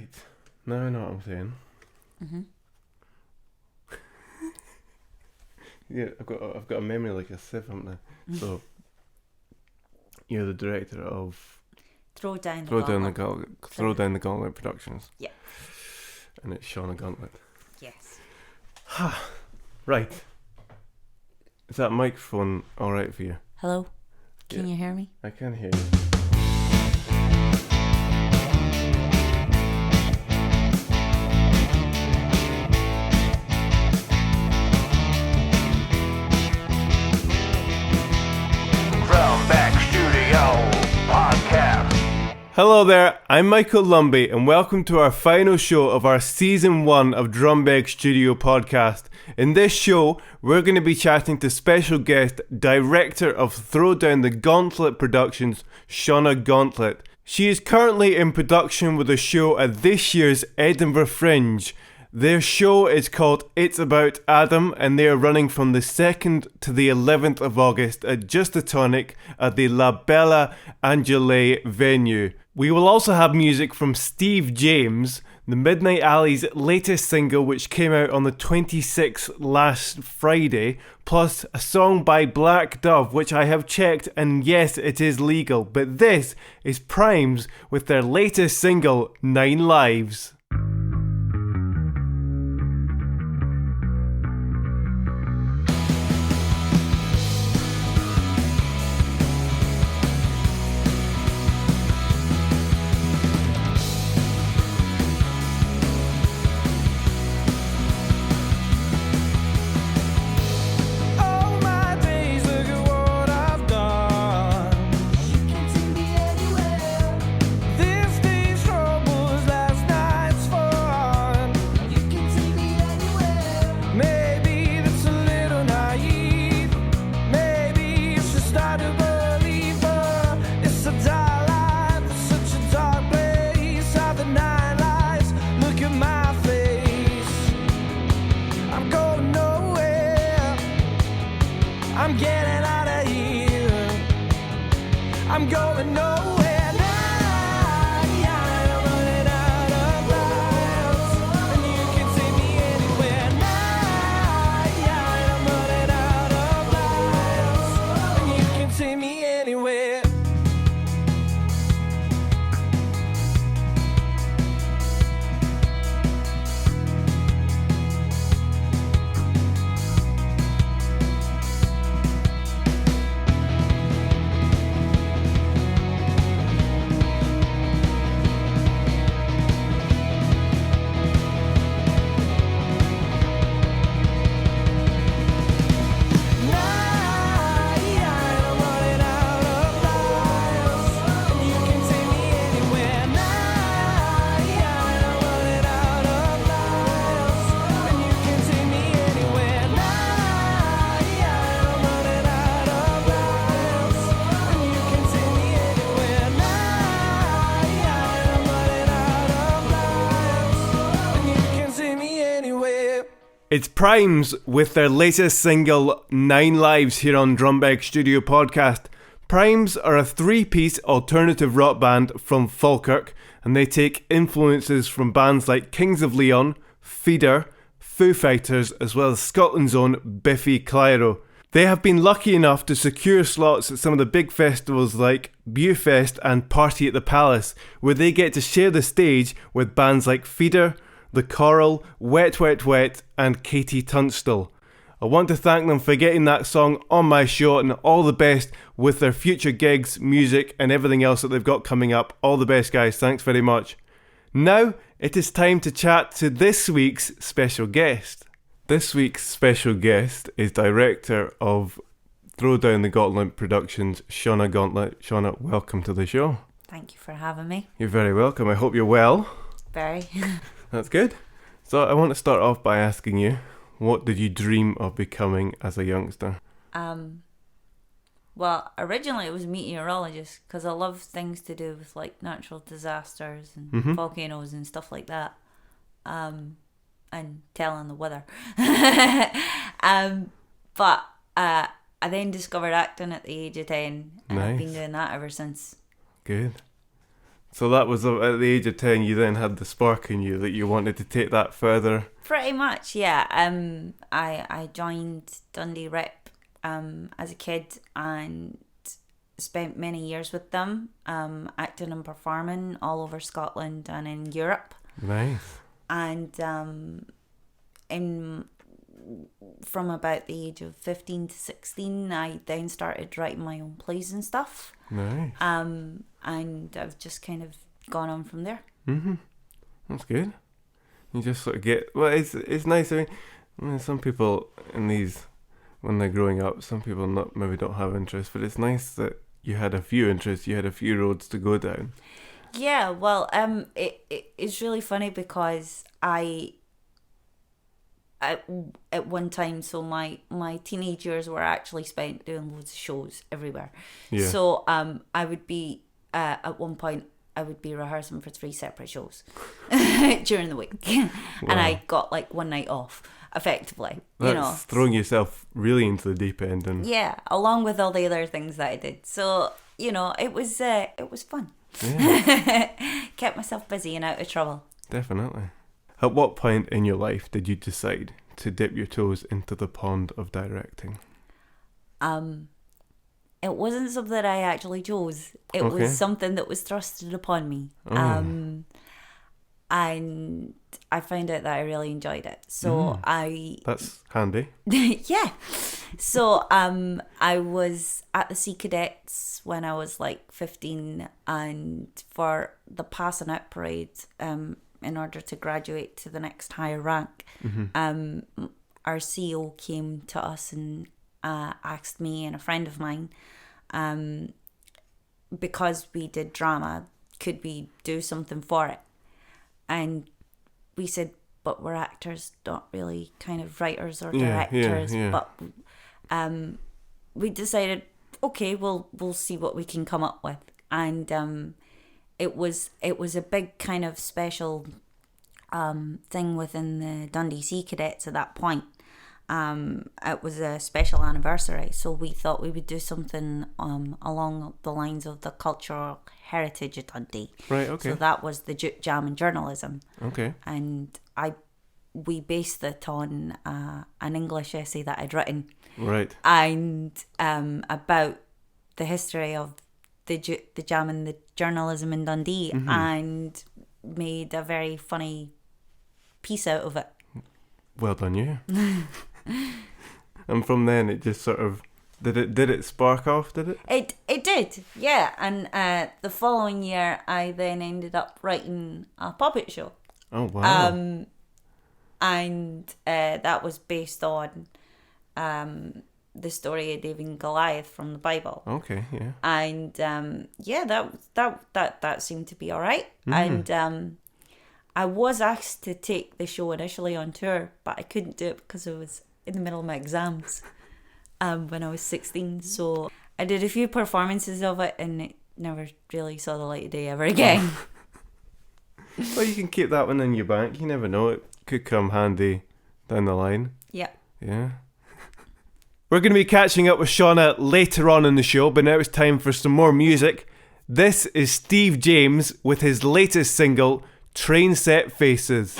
Right. Now I know what I'm saying. Mm-hmm. Yeah, I've got a memory like a sieve, haven't I? So you're the director of Throw Down the Throw Down the Gauntlet Productions. Yeah. And it's Shauna Gauntlett. Yes. Right. Is that microphone all right for you? Hello? Can you hear me? I can hear you. Hello there, I'm Michael Lumbey and welcome to our final show of our Season 1 of Drumbeg Studio Podcast. In this show, we're going to be chatting to special guest, director of Throw Down the Gauntlet Productions, Shauna Gauntlett. She is currently in production with a show at this year's Edinburgh Fringe. Their show is called It's About Adam and they are running from the 2nd to the 11th of August at Just a Tonic at the La Bella Angele venue. We will also have music from Steve James, the Midnight Alley's latest single which came out on the 26th last Friday, plus a song by Black Dove which I have checked and yes it is legal, but this is Primes with their latest single 9 Lives. It's Primes with their latest single 9 Lives here on Drumbeg Studio Podcast. Primes are a 3-piece alternative rock band from Falkirk and they take influences from bands like Kings of Leon, Feeder, Foo Fighters as well as Scotland's own Biffy Clyro. They have been lucky enough to secure slots at some of the big festivals like Bewfest and Party at the Palace where they get to share the stage with bands like Feeder, The Coral, Wet Wet Wet and Katie Tunstall. I want to thank them for getting that song on my show and all the best with their future gigs, music and everything else that they've got coming up. All the best guys, thanks very much. Now it is time to chat to this week's special guest. This week's special guest is director of Throw Down the Gauntlet Productions, Shauna Gauntlett. Shauna, welcome to the show. Thank you for having me. You're very welcome. I hope you're well. Very. That's good. So I want to start off by asking you, what did you dream of becoming as a youngster? Well, originally it was meteorologist because I love things to do with like natural disasters and volcanoes and stuff like that. And telling the weather. But I then discovered acting at the age of 10 and I've been doing that ever since. Good. So that was at the age of 10, you then had the spark in you that you wanted to take that further. Pretty much, yeah. I joined Dundee Rep as a kid and spent many years with them, acting and performing all over Scotland and in Europe. Nice. And from about the age of 15 to 16, I then started writing my own plays and stuff. Nice. And I've just kind of gone on from there. Mm-hmm. That's good. You just sort of get... Well, it's nice. I mean, some people in these, when they're growing up, some people maybe don't have interests, but it's nice that you had a few interests, you had a few roads to go down. Yeah, well, it's really funny because at one time, so my teenage years were actually spent doing loads of shows everywhere. Yeah. So I would be at one point I would be rehearsing for 3 separate shows during the week. Wow. And I got like one night off, effectively. That's throwing yourself really into the deep end. And yeah, along with all the other things that I did. So, it was fun. Yeah. Kept myself busy and out of trouble. Definitely. At what point in your life did you decide to dip your toes into the pond of directing? It wasn't something that I actually chose. It was something that was thrusted upon me. And I found out that I really enjoyed it. So That's handy. Yeah. So I was at the Sea Cadets when I was like 15, and for the passing out parade, in order to graduate to the next higher rank, our CEO came to us and asked me and a friend of mine, because we did drama, could we do something for it? And we said, but we're actors, not really kind of writers or directors. Yeah. But we decided, okay, we'll see what we can come up with. And it was a big kind of special thing within the Dundee Sea Cadets at that point. It was a special anniversary, so we thought we would do something along the lines of the cultural heritage of Dundee. Right, okay. So that was the Jam in Journalism. Okay. And we based it on an English essay that I'd written. Right. And about the history of the Jam and the journalism in Dundee, and made a very funny piece out of it. Well done, you. And from then it just sort of did it spark off, did it? It did, yeah. And the following year I then ended up writing a puppet show. Oh wow. And that was based on the story of David and Goliath from the Bible. Okay, yeah. And that seemed to be all right. And I was asked to take the show initially on tour, but I couldn't do it because I was in the middle of my exams when I was 16. So I did a few performances of it, and it never really saw the light of day ever again. Well, you can keep that one in your bank. You never know. It could come handy down the line. Yeah. Yeah. We're going to be catching up with Shauna later on in the show, but now it's time for some more music. This is Steve James with his latest single, Train Set Faces.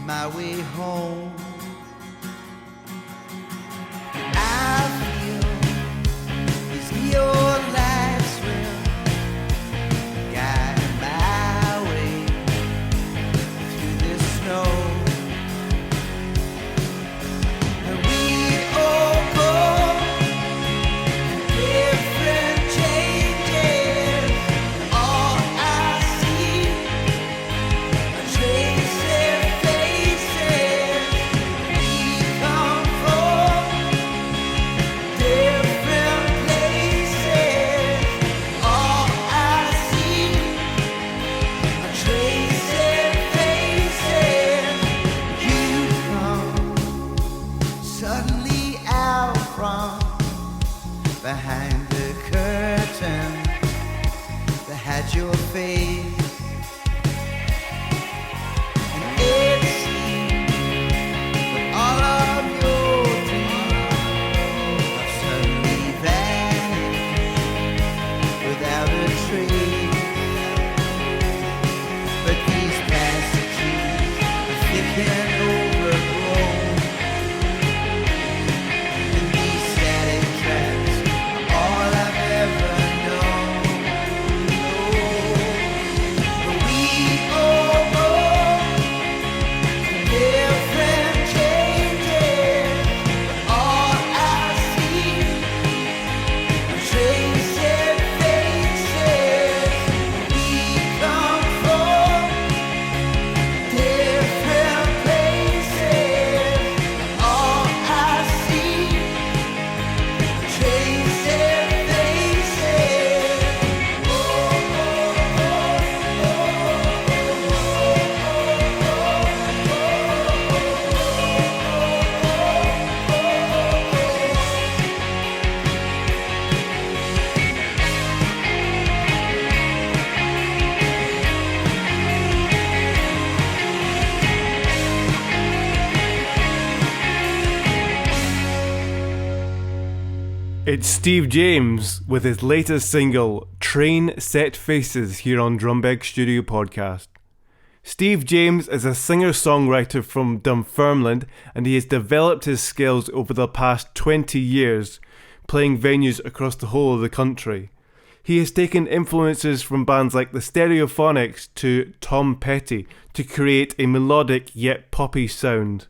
My way home, I feel as your lights will guide my way through the snow. And we all go different changes. All I see are traces. behind the curtain that had your face. And it seemed that all of your dreams have suddenly vanished without a trace. But these passages are thick and overgrown, and these static tracks are all I've ever known. But we all go different changes, but all I see are changing faces. We come from different places, but all I see are changing faces. It's Steve James with his latest single, Train Set Faces, here on Drumbeg Studio Podcast. Steve James is a singer-songwriter from Dunfermline, and he has developed his skills over the past 20 years, playing venues across the whole of the country. He has taken influences from bands like the Stereophonics to Tom Petty to create a melodic yet poppy sound.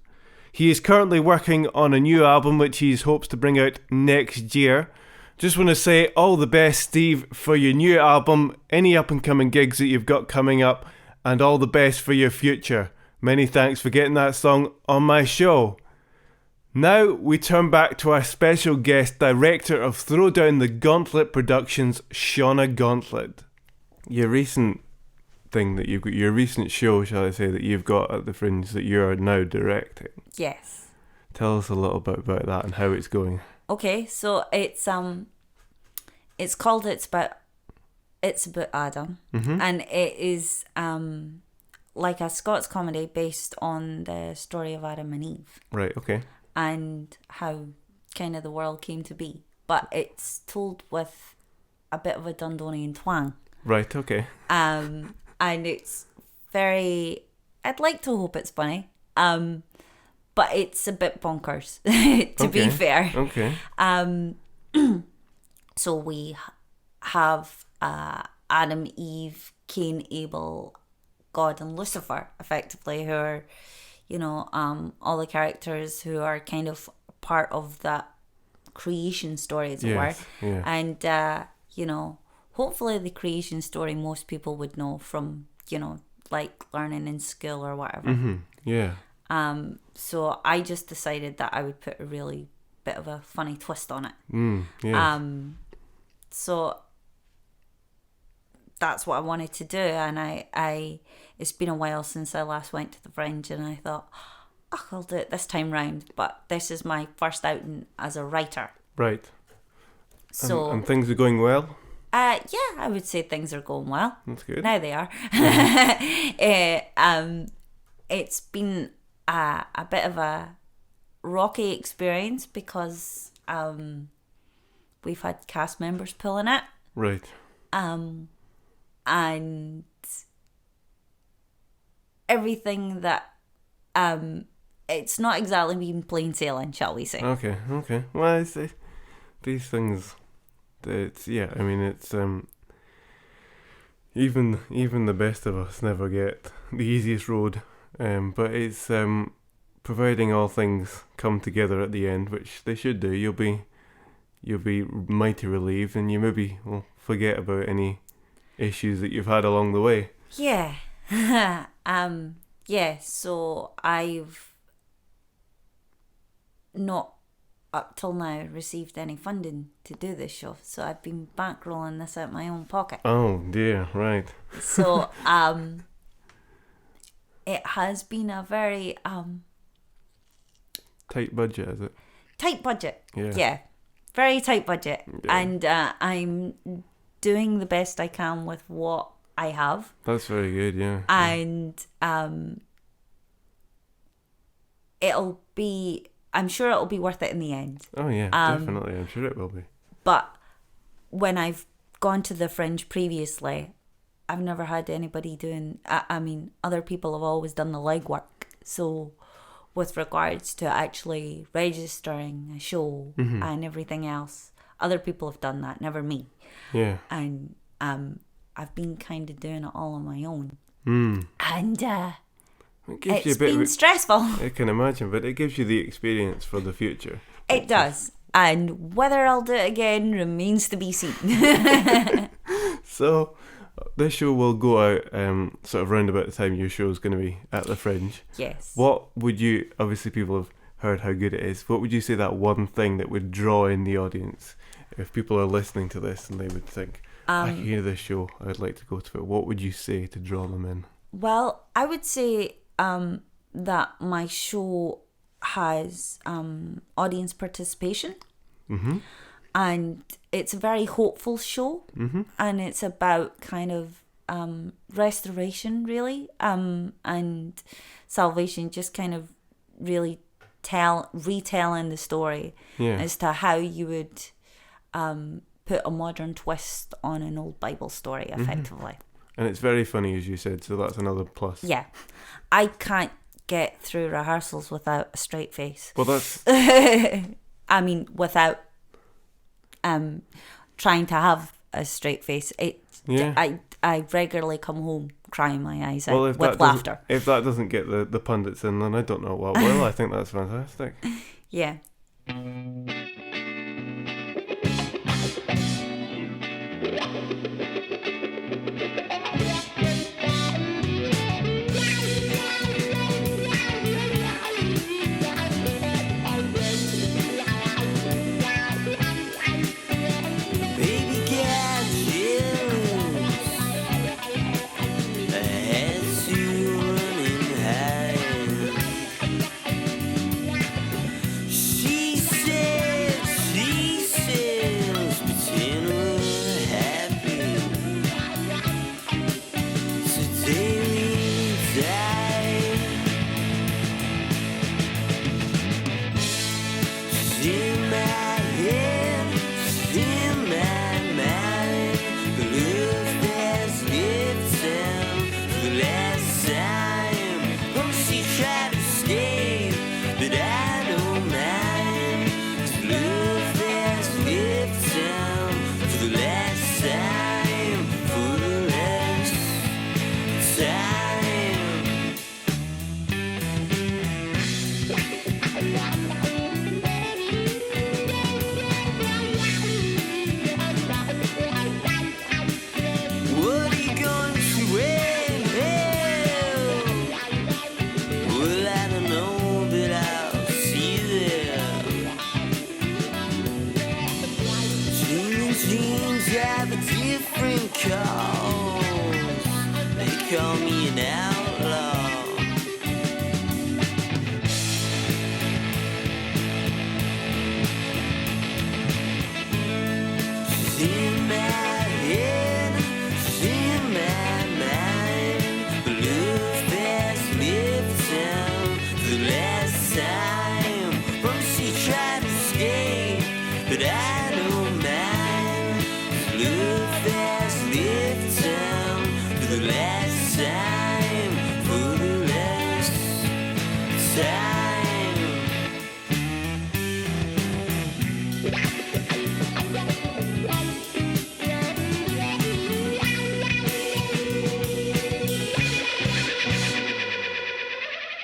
He is currently working on a new album which he hopes to bring out next year. Just want to say all the best, Steve, for your new album, any up-and-coming gigs that you've got coming up, and all the best for your future. Many thanks for getting that song on my show. Now we turn back to our special guest, director of Throw Down the Gauntlet Productions, Shauna Gauntlett. Your recent thing that you've got, your recent show, shall I say, that you've got at the Fringe that you're now directing. Yes. Tell us a little bit about that and how it's going. Okay, so it's called It's About Adam, and it is like a Scots comedy based on the story of Adam and Eve. Right, okay. And how kind of the world came to be, but it's told with a bit of a Dundonian twang. Right, okay. And it's very, I'd like to hope it's funny, but it's a bit bonkers, to be fair. Okay. So we have Adam, Eve, Cain, Abel, God and Lucifer, effectively, who are, all the characters who are kind of part of that creation story, as it were. Yeah. And, hopefully the creation story most people would know from, like learning in school or whatever. Mm-hmm. Yeah. So I just decided that I would put a really bit of a funny twist on it. Yeah. So that's what I wanted to do, and I it's been a while since I last went to the Fringe, and I thought, I'll do it this time round. But this is my first outing as a writer. Right. So and things are going well? Yeah, I would say things are going well. That's good. Now they are. It's been a bit of a rocky experience because we've had cast members pulling it. Right. And everything that it's not exactly been plain sailing, shall we say. Okay. Well, I say these things, it's even the best of us never get the easiest road, but it's providing all things come together at the end, which they should do. You'll be mighty relieved, and you maybe will forget about any issues that you've had along the way. Yeah. So I've not up till now received any funding to do this show, so I've been bankrolling this out of my own pocket. Oh dear, right. So it has been a very tight budget, is it? tight budget. Yeah. very tight budget, Yeah. and I'm doing the best I can with what I have, That's very good, yeah. and I'm sure it'll be worth it in the end. Oh, yeah, definitely. I'm sure it will be. But when I've gone to the Fringe previously, I've never had anybody doing... I mean, other people have always done the legwork. So with regards to actually registering a show and everything else, other people have done that, never me. Yeah. And I've been kind of doing it all on my own. And It gives you it's a bit been of stressful. I can imagine, but it gives you the experience for the future. It does. And whether I'll do it again remains to be seen. So, this show will go out sort of round about the time your show is going to be at the Fringe. Yes. What would you, obviously people have heard how good it is, what would you say that one thing that would draw in the audience? If people are listening to this and they would think, I hear this show, I'd like to go to it, what would you say to draw them in? Well, I would say that my show has audience participation. And it's a very hopeful show. And it's about kind of restoration, really, and salvation, just kind of really retelling the story as to how you would put a modern twist on an old Bible story, effectively. And it's very funny, as you said, so that's another plus. Yeah. I can't get through rehearsals without a straight face. Well, that's... I mean, without trying to have a straight face. I regularly come home crying my eyes out with laughter. If that doesn't get the pundits in, then I don't know what will. I think that's fantastic. Yeah.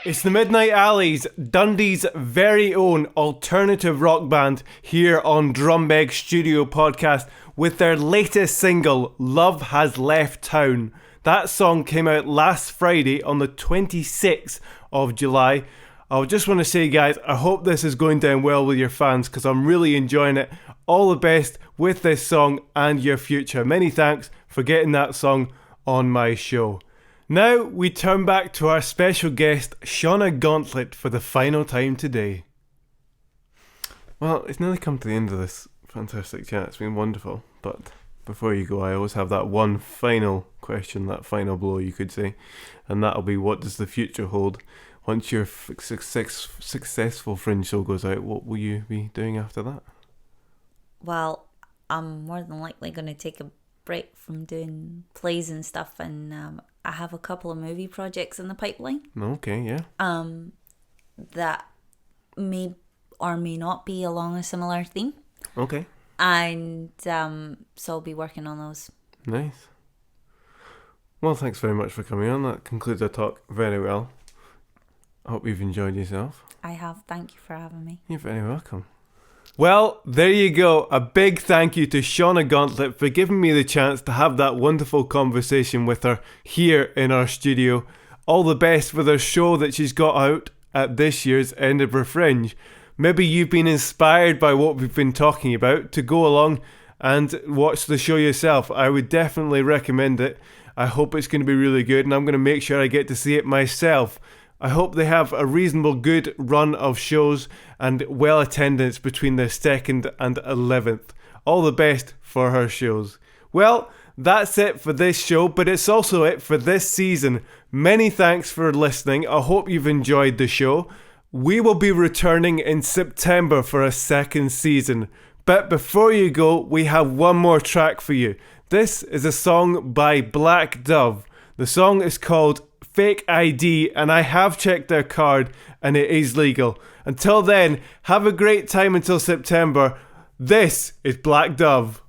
It's the Midnight Alleys, Dundee's very own alternative rock band, here on Drumbeg Studio Podcast with their latest single, Love Has Left Town. That song came out last Friday on the 26th of July. I just want to say, guys, I hope this is going down well with your fans because I'm really enjoying it. All the best with this song and your future. Many thanks for getting that song on my show. Now we turn back to our special guest, Shauna Gauntlett, for the final time today. Well, it's nearly come to the end of this fantastic chat. It's been wonderful. But before you go, I always have that one final question, that final blow, you could say. And that'll be, what does the future hold? Once your successful Fringe show goes out, what will you be doing after that? Well, I'm more than likely going to take a break from doing plays and stuff, and I have a couple of movie projects in the pipeline. Okay, yeah. That may or may not be along a similar theme. Okay. And so I'll be working on those. Nice. Well, thanks very much for coming on. That concludes our talk very well. I hope you've enjoyed yourself. I have. Thank you for having me. You're very welcome. Well, there you go. A big thank you to Shauna Gauntlett for giving me the chance to have that wonderful conversation with her here in our studio. All the best with her show that she's got out at this year's Edinburgh Fringe. Maybe you've been inspired by what we've been talking about to go along and watch the show yourself. I would definitely recommend it. I hope it's going to be really good, and I'm going to make sure I get to see it myself. I hope they have a reasonable good run of shows and well attendance between their 2nd and 11th. All the best for her shows. Well, that's it for this show, but it's also it for this season. Many thanks for listening. I hope you've enjoyed the show. We will be returning in September for a 2nd season. But before you go, we have one more track for you. This is a song by Black Dove. The song is called Fake ID, and I have checked their card and it is legal. Until then, have a great time until September. This is Black Dove.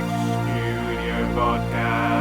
Studio Podcast.